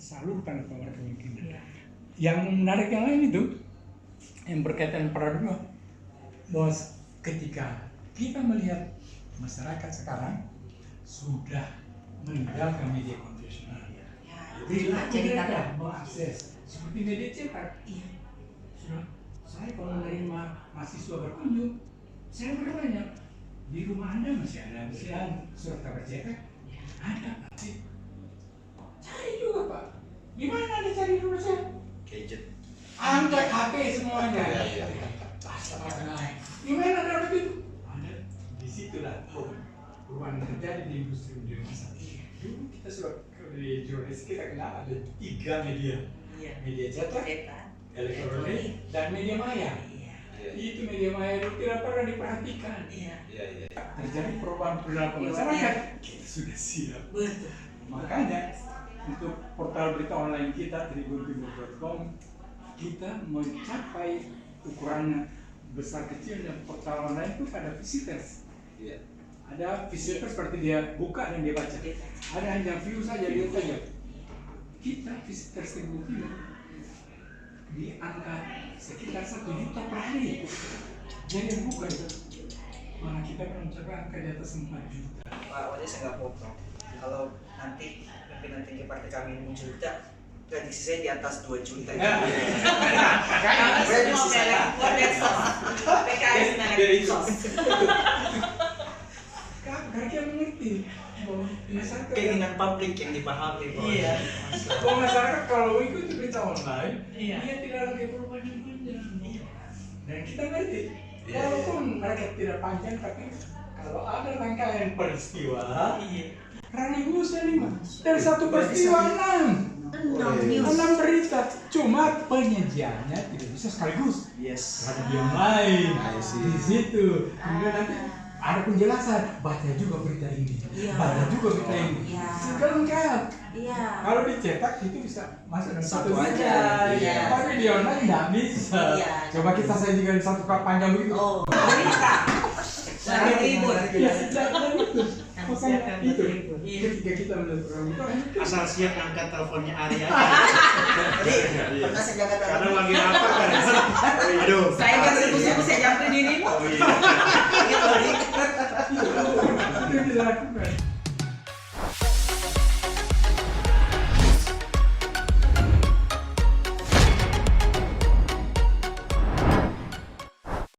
salurkan ke mereka mungkin. Yang menarik yang lain itu yang berkaitan paradigma bahwa ketika kita melihat masyarakat sekarang sudah meninggalkan media konvensional, jadi tidak mengakses seperti media cetak. Sudah, saya kalau menerima mahasiswa berkunjung, saya bertanya, di rumah Anda masih ada surat kabar cetak? Ada, pasti. Cari juga Pak. Gimana Anda cari di rumah saya? Gadget. Angkat HP semuanya. Iya. Gimana dapat itu? Ada di situ lah. Perubahan terjadi di industri masa. Dulu kita sudah di jurnalis kita kenal ada 3 media. Media cetak, elektronik, dan media maya. Itu media maya itu tidak pernah diperhatikan. Terjadi perubahan perilaku masyarakat. Kita sudah siap. Makanya untuk portal berita online kita tribuntimur.com kita mencapai ukurannya besar kecilnya portal online itu pada visitors. Ada visitors seperti dia buka dan dia baca. Ada hanya view saja dia saja. Kita visitors Tribun Timur di angka sekitar 1 juta per hari. Jadi yang buka itu. Mana kita kan mencapai angka di atas 4 juta. Pak, wajah saya nggak potong. Kalau nanti pimpinan tinggi partai kami ini muncul prediksi saya di atas 2 juta. Prediksi saya. PKS medsos. Karena dia mengerti bahwa masyarakat Keinginan publik yang dipahami. bahwa masyarakat kalau ikut berita online, dia tidak lagi perubahan yang panjang. Dan kita ngerti, walaupun mereka tidak panjang, tapi kalau ada rangkaian peristiwa, running newsnya 5 dari satu peristiwa 6 berita, cuma penyajiannya tidak bisa sekaligus. Ada yang lain di situ. Kemudian nanti ada penjelasan, baca juga berita ini, baca juga berita ini. Lengkap. Kalau dicetak itu bisa masuk dalam Satu berita. aja. Tapi di online nggak bisa. Coba kita sajikan satu kap panjang begitu. Lagi libur. Dan itu. Makanya itu. Ketika kita melihat program itu, Asal siap angkat teleponnya Arya. Pernah saya jaga Karena lagi lapar kan. Aduh. Saya nggak sibuk-sibuk saya jam dirimu. Oh iya. itu dilakukan.